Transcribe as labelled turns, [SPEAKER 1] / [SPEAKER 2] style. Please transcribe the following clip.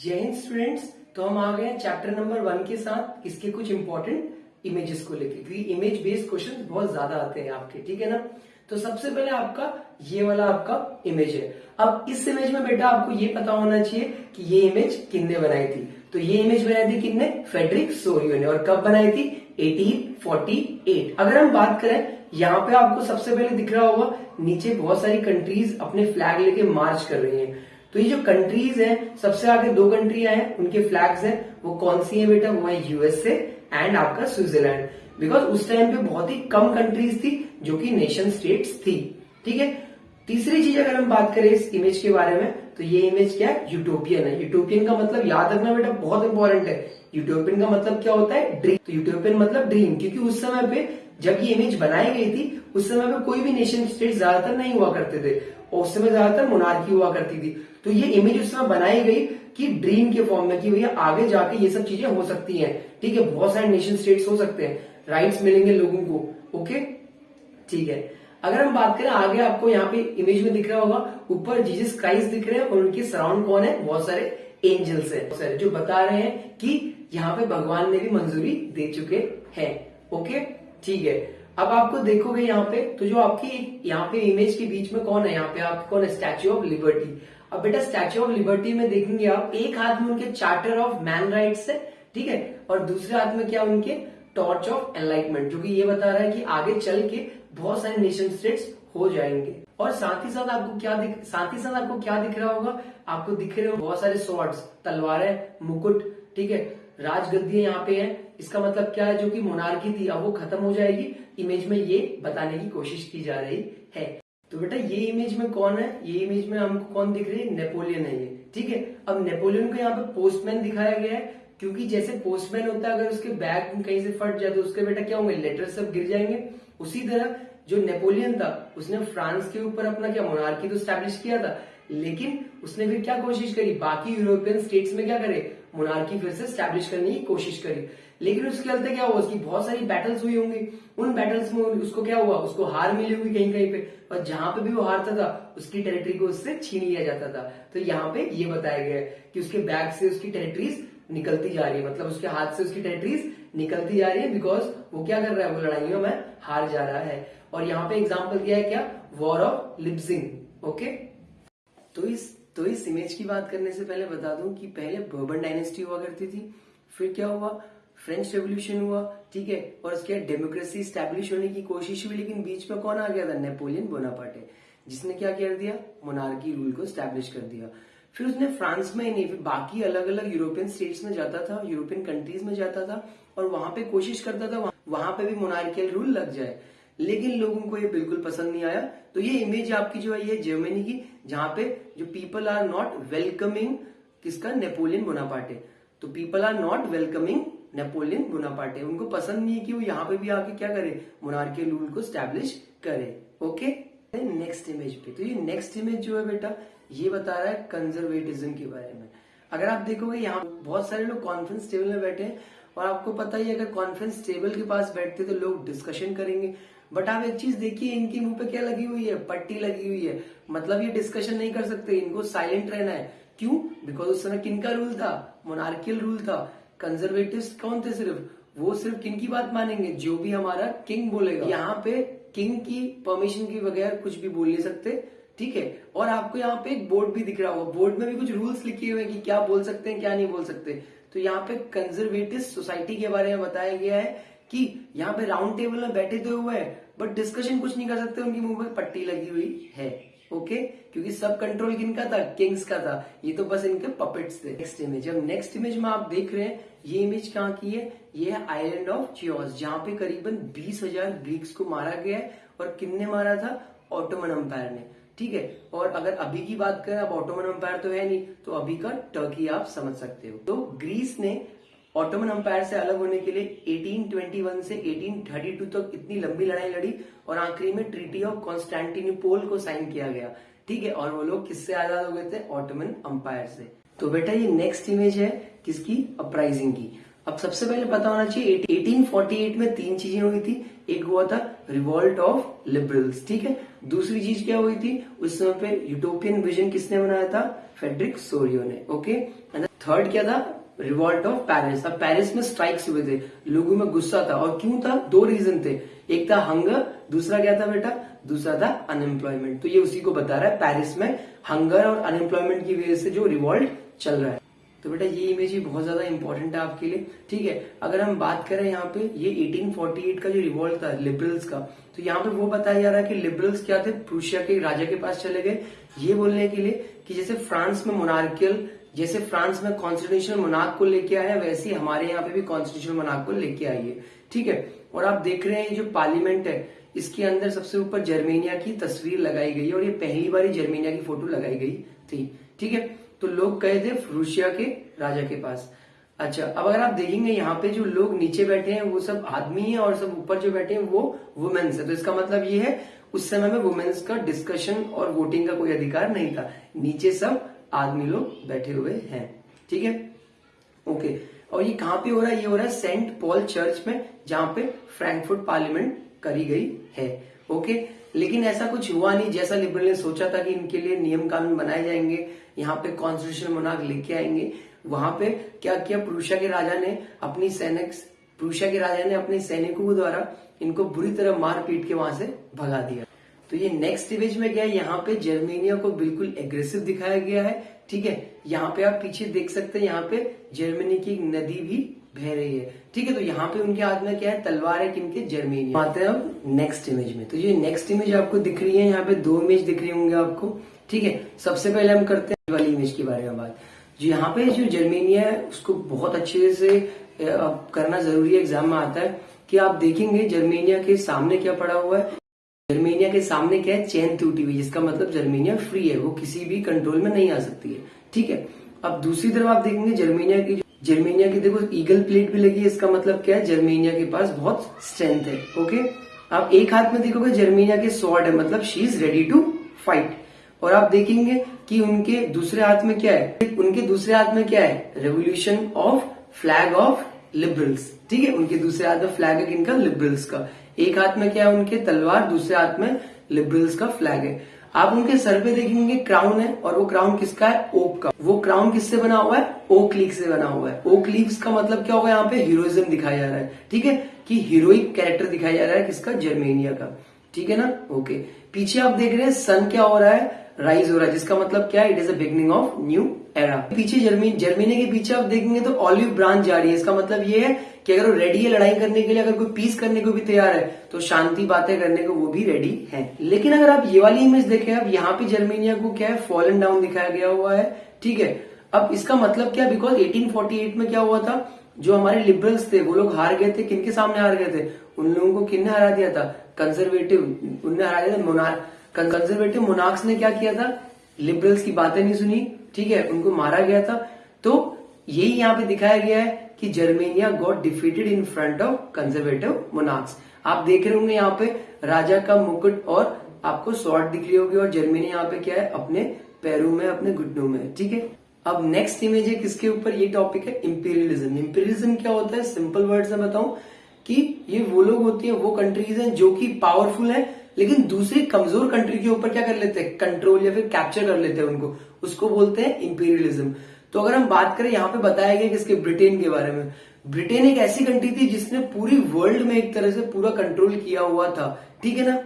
[SPEAKER 1] जय हिंद स्टूडेंट्स। तो हम आ गए हैं चैप्टर नंबर 1 के साथ इसके कुछ इंपॉर्टेंट इमेजेस को लेके, क्योंकि इमेज बेस्ड क्वेश्चन बहुत ज्यादा आते हैं आपके, ठीक है ना। तो सबसे पहले आपका ये वाला आपका इमेज है। अब इस इमेज में बेटा आपको ये पता होना चाहिए कि ये इमेज किसने बनाई थी। तो ये इमेज बनाई थी किसने? फ्रेडरिक सोरियो ने। और कब बनाई थी? 1848। अगर हम बात करें, यहाँ पे आपको सबसे पहले दिख रहा होगा नीचे बहुत सारी कंट्रीज अपने फ्लैग लेके मार्च कर रही हैं। तो ये जो कंट्रीज हैं, सबसे आगे दो कंट्रियां हैं, उनके फ्लैग्स हैं, वो कौन सी है बेटा? वो है यूएसए एंड आपका स्विट्जरलैंड। बिकॉज उस टाइम पे बहुत ही कम कंट्रीज थी जो कि नेशन स्टेट्स थी, ठीक है। तीसरी चीज अगर हम बात करें इस इमेज के बारे में, तो ये इमेज क्या है? यूटोपियन है। यूटोपियन का मतलब याद रखना बेटा, बहुत इंपॉर्टेंट है। यूटोपियन का मतलब क्या होता है? ड्रीम। तो यूटोपियन मतलब ड्रीम, क्योंकि उस समय पे जब ये इमेज बनाई गई थी उस समय पे कोई भी नेशन स्टेट ज्यादातर नहीं हुआ करते थे, और उस समय ज्यादातर मोनार्की हुआ करती थी। तो ये इमेज उस समय बनाई गई कि ड्रीम के फॉर्म में, कि भैया आगे जाके ये सब चीजें हो सकती हैं, ठीक है। बहुत सारे नेशन स्टेट्स हो सकते हैं, राइट्स मिलेंगे लोगों को, ओके, ठीक है। अगर हम बात करें आगे, आपको यहाँ पे इमेज में दिख रहा होगा ऊपर जीसस क्राइस्ट दिख रहे हैं, और उनके सराउंड कौन है? बहुत सारे एंजल्स है जो बता रहे हैं कि यहाँ पे भगवान ने भी मंजूरी दे चुके हैं, ओके, ठीक है। अब आपको देखोगे यहाँ पे, तो जो आपकी यहाँ पे इमेज के बीच में कौन है? यहाँ पे आपके कौन है? Statue of liberty. अब बेटा स्टैच्यू ऑफ लिबर्टी में देखेंगे आप, एक हाथ में उनके चार्टर ऑफ मैन राइट्स है, ठीक है, और दूसरे हाथ में क्या? उनके टॉर्च ऑफ एनलाइटमेंट, जो कि ये बता रहा है कि आगे चल के बहुत सारे नेशन स्टेट्स हो जाएंगे। और साथ ही साथ आपको क्या दिख रहा होगा? आपको दिख रहे हो बहुत सारे स्वॉर्ड्स, तलवारें, मुकुट, ठीक है, राजगद्दियां यहाँ पे है। इसका मतलब क्या है? जो कि मोनार्की थी अब वो खत्म हो जाएगी, इमेज में ये बताने की कोशिश की जा रही है। तो बेटा ये इमेज में कौन है? ये इमेज में हमको कौन दिख रही है? नेपोलियन है ये, ठीक है। अब नेपोलियन को यहाँ पे पोस्टमैन दिखाया गया है, क्योंकि जैसे पोस्टमैन होता है, अगर उसके बैग कहीं से फट जाए तो उसके बेटा क्या होंगे? लेटर सब गिर जाएंगे। उसी तरह जो नेपोलियन था उसने फ्रांस के ऊपर अपना क्या? मोनार्की तो स्टैब्लिश किया था, लेकिन उसने फिर क्या कोशिश करी? बाकी यूरोपियन स्टेट्स में क्या करे? मोनार्की फिर से स्टैब्लिश करने की कोशिश करी। लेकिन उसके चलते क्या हुआ? उसकी बहुत सारी बैटल्स हुई होंगी, उन बैटल्स में उसको क्या हुआ? उसको हार मिली होगी कहीं कहीं पे, और जहां पे भी वो हारता था उसकी टेरिटरी को उससे छीन लिया जाता था। तो यहाँ पे ये बताया गया है कि उसके बैग से उसकी टेरिटरीज निकलती जा रही है, मतलब उसके हाथ से उसकी टेरिटरीज निकलती जा रही है, बिकॉज वो क्या कर रहा है? वो लड़ाइयों में हार जा रहा है। और यहाँ पे एग्जाम्पल दिया है क्या? War of lipsing, okay. तो इस इमेज की बात करने से पहले बता दूं कि पहले बर्बन डायनेस्टी हुआ करती थी, फिर क्या हुआ? फ्रेंच रेवोल्यूशन हुआ, ठीक है, और उसके बाद डेमोक्रेसी स्टैब्लिश होने की कोशिश हुई, लेकिन बीच में कौन आ गया था? नेपोलियन बोनापार्टे, जिसने क्या कर दिया? मोनार्की रूल को स्टैब्लिश कर दिया। फिर उसने फ्रांस में ही नहीं, फिर बाकी अलग अलग यूरोपियन स्टेट्स में जाता था, यूरोपियन कंट्रीज में जाता था, और वहां पे कोशिश करता था वहां पे भी मोनार्कियल रूल लग जाए, लेकिन लोगों को ये बिल्कुल पसंद नहीं आया। तो ये इमेज आपकी जो है ये जर्मनी की, जहां पे जो पीपल आर नॉट वेलकमिंग किसका? Napoleon Bonaparte. तो people are not welcoming Napoleon Bonaparte, उनको पसंद नहीं है कि वो यहाँ पे भी आके क्या करे? मोनार्कियल रूल को स्टैब्लिश करे, ओके। नेक्स्ट इमेज पे, तो ये नेक्स्ट इमेज जो है बेटा ये बता रहा है कंजर्वेटिज्म के बारे में। अगर आप देखोगे यहाँ बहुत सारे लोग कॉन्फ्रेंस टेबल में बैठे हैं, और आपको पता ही है अगर कॉन्फ्रेंस टेबल के पास बैठते तो लोग डिस्कशन करेंगे, बट आप एक चीज देखिए, इनके मुंह पे क्या लगी हुई है? पट्टी लगी हुई है, मतलब ये डिस्कशन नहीं कर सकते, इनको साइलेंट रहना है। क्यों? बिकॉज उस समय किनका रूल था? मोनार्कियल रूल था। कंजर्वेटिव्स कौन थे? वो सिर्फ किनकी बात मानेंगे? जो भी हमारा किंग बोलेगा। यहाँ पे किंग की परमिशन के बगैर कुछ भी बोल नहीं सकते, ठीक है। और आपको यहाँ पे एक बोर्ड भी दिख रहा होगा, बोर्ड में भी कुछ रूल्स लिखे हुए हैं कि क्या बोल सकते हैं क्या नहीं बोल सकते। तो यहाँ पे कंजर्वेटिव सोसाइटी के बारे में बताया गया है कि यहाँ पे राउंड टेबल में बैठे तो हुए हैं, बट डिस्कशन कुछ नहीं कर सकते, उनकी मुंह में पट्टी लगी हुई है, ओके, क्योंकि सब कंट्रोल किनका था? किंग्स का था। ये तो बस इनके पपेट्स थे। नेक्स्ट इमेज, अब नेक्स्ट इमेज में आप देख रहे हैं, ये इमेज कहाँ की है? ये है आइलैंड ऑफ चियोस, जहां पे करीबन 20,000 ग्रीक्स को मारा गया है। और किसने मारा था? ऑटोमन अंपायर ने, ठीक है। और अगर अभी की बात करें, अब ऑटोमन अंपायर तो है नहीं, तो अभी का टर्की आप समझ सकते हो। तो ग्रीस ने ऑटोमन अंपायर से अलग होने के लिए 1821 से 1832 तक इतनी लंबी लड़ाई लड़ी, और आखिरी में ट्रीटी ऑफ कॉन्स्टेंटिनोपल को साइन किया गया, ठीक है। और वो लोग किससे आजाद हो गए थे? ऑटोमन अंपायर से। तो बेटा ये नेक्स्ट इमेज है किसकी? अपराइजिंग की। अब सबसे पहले पता होना चाहिए 1848 में 3 चीजें हुई थी। एक हुआ था रिवॉल्ट ऑफ लिबरल्स, ठीक है। दूसरी चीज क्या हुई थी उस समय पे, यूटोपियन विजन किसने बनाया था, फ्रेडरिक सोरियो ने, ओके। थर्ड क्या था, रिवॉल्ट ऑफ पेरिस। अब पेरिस में स्ट्राइक्स हुए थे, लोगों में गुस्सा था, और क्यों था, दो रीजन थे, एक था हंगर, दूसरा क्या था बेटा, दूसरा था अनएम्प्लॉयमेंट। तो ये उसी को बता रहा है, पेरिस में हंगर और अनएम्प्लॉयमेंट की वजह से जो रिवॉल्ट चल रहा है। तो बेटा ये इमेज ही बहुत ज्यादा इंपॉर्टेंट है आपके लिए, ठीक है। अगर हम बात करें यहाँ पे, ये 1848 का जो रिवॉल्ट था लिबरल्स का, तो यहाँ पे वो बताया जा रहा है कि लिबरल्स क्या थे, प्रूशिया के राजा के पास चले गए, ये बोलने के लिए कि जैसे फ्रांस में मोनार्कियल, जैसे फ्रांस में कॉन्स्टिट्यूशनल मोनार्क को लेके आया, वैसे ही हमारे यहाँ पे भी कॉन्स्टिट्यूशनल मोनार्क को लेके आइए, ठीक है। और आप देख रहे हैं ये जो पार्लियामेंट है, इसके अंदर सबसे ऊपर जर्मेनिया की तस्वीर लगाई गई है, और ये पहली बार जर्मेनिया की फोटो लगाई गई थी, ठीक है। तो लोग गए थे रूसिया के राजा के पास। अच्छा, अब अगर आप देखेंगे यहाँ पे जो लोग नीचे बैठे हैं वो सब आदमी हैं, और सब ऊपर जो बैठे हैं वो वुमेन्स है। तो इसका मतलब ये है उस समय में वुमेन्स का डिस्कशन और वोटिंग का कोई अधिकार नहीं था, नीचे सब आदमी लोग बैठे हुए हैं, ठीक है, ओके। और ये कहाँ पे हो रहा है, ये हो रहा है सेंट पॉल चर्च में, जहां पे फ्रैंकफर्ट पार्लियामेंट करी गई है, ओके। लेकिन ऐसा कुछ हुआ नहीं जैसा लिबरल ने सोचा था कि इनके लिए नियम कानून बनाए जाएंगे, यहाँ पे कॉन्स्टिट्यूशनल मोनार्क लेके आएंगे। वहां पे क्या किया, प्रूशिया के राजा ने अपने सैनिकों द्वारा इनको बुरी तरह मार पीट के वहां से भगा दिया। तो ये नेक्स्ट इमेज में क्या है, यहाँ पे जर्मेनिया को बिल्कुल एग्रेसिव दिखाया गया है, ठीक है। यहाँ पे आप पीछे देख सकते हैं, यहाँ पे जर्मनी की एक नदी भी बह रही है, ठीक है। तो यहाँ पे उनके हाथ में क्या है, तलवार है, किनके, जर्मेनिया। आते हैं अब नेक्स्ट इमेज में। तो ये नेक्स्ट इमेज आपको दिख रही है, यहाँ पे दो इमेज दिख रही होंगे आपको, ठीक है। सबसे पहले हम करते हैं वाली इमेज के बारे में बात। जो यहाँ पे जो जर्मेनिया है उसको बहुत अच्छे से करना जरूरी है, एग्जाम में आता है कि आप देखेंगे जर्मेनिया के सामने क्या पड़ा हुआ है, जर्मेनिया के सामने क्या है, चेन टूटी हुई, जिसका मतलब जर्मेनिया फ्री है, वो किसी भी कंट्रोल में नहीं आ सकती है, ठीक है। अब दूसरी तरफ आप देखेंगे जर्मेनिया की देखो ईगल प्लेट भी लगी है, इसका मतलब क्या है, जर्मेनिया के पास बहुत स्ट्रेंथ है, ओके। आप एक हाथ में देखोगे जर्मेनिया के स्वॉर्ड है, मतलब she is ready to fight. और आप देखेंगे कि उनके दूसरे हाथ में क्या है, revolution of flag of liberals, ठीक है। उनके दूसरे हाथ में फ्लैग है किनका, लिबरल्स का। एक हाथ में क्या है उनके, तलवार, दूसरे हाथ में लिबरल्स का फ्लैग है। आप उनके सर पे देखेंगे क्राउन है, और वो क्राउन किसका है, ओक का। वो क्राउन किससे बना हुआ है, ओक लीफ से बना हुआ है। ओक लीव्स का मतलब क्या होगा, यहाँ पे हीरोइज्म दिखाया जा रहा है, ठीक है, कि हीरोइक कैरेक्टर दिखाया जा रहा है किसका, जर्मेनिया का, ठीक है ना, ओके। पीछे आप देख रहे हैं सन क्या हो रहा है, राइज हो रहा है, जिसका मतलब क्या है, it is a beginning of new era. पीछे जर्मनी के पीछे आप देखेंगे तो ऑलिव ब्रांच जा रही है, इसका मतलब ये है कि अगर वो रेडी है लड़ाई करने के लिए, अगर कोई पीस करने को भी तैयार है, तो शांति बातें करने को वो भी रेडी है। लेकिन अगर आप ये वाली इमेज देखें, अब यहाँ पे जर्मेनिया को क्या है, फॉलन डाउन दिखाया गया हुआ है, ठीक है। अब इसका मतलब क्या, बिकॉज 1848 में क्या हुआ था, जो हमारे लिबरल्स थे वो लोग हार गए थे, किनके सामने हार गए थे, उन लोगों को किसने हरा दिया था, कंजर्वेटिव, उनने हरा दिया था मोनार्क। कंजर्वेटिव मोनार्क्स ने क्या किया था, लिबरल्स की बातें नहीं सुनी, ठीक है, उनको मारा गया था। तो यही यहाँ पे दिखाया गया है कि Germania got defeated in front of conservative monarchs. आप देख रहे होंगे यहाँ पे राजा का मुकुट और आपको स्वॉर्ड दिख रही होगी, और जर्मनी यहाँ पे क्या है, अपने पैरों में, अपने घुटनों में, ठीक है। अब नेक्स्ट इमेज है किसके ऊपर, ये टॉपिक है इंपीरियलिज्म। इंपीरियलिज्म क्या होता है, सिंपल वर्ड्स में बताऊं कि ये वो लोग होती हैं, वो कंट्रीज हैं जो कि पावरफुल हैं, लेकिन दूसरी कमजोर कंट्री के ऊपर क्या कर लेते हैं, कंट्रोल या फिर कैप्चर कर लेते हैं उनको, उसको बोलते हैं इंपीरियलिज्म। तो अगर हम बात करें, यहाँ पे बताया गया किसके, ब्रिटेन के बारे में। ब्रिटेन एक ऐसी कंट्री थी जिसने पूरी वर्ल्ड में एक तरह से पूरा कंट्रोल किया हुआ था, ठीक है ना।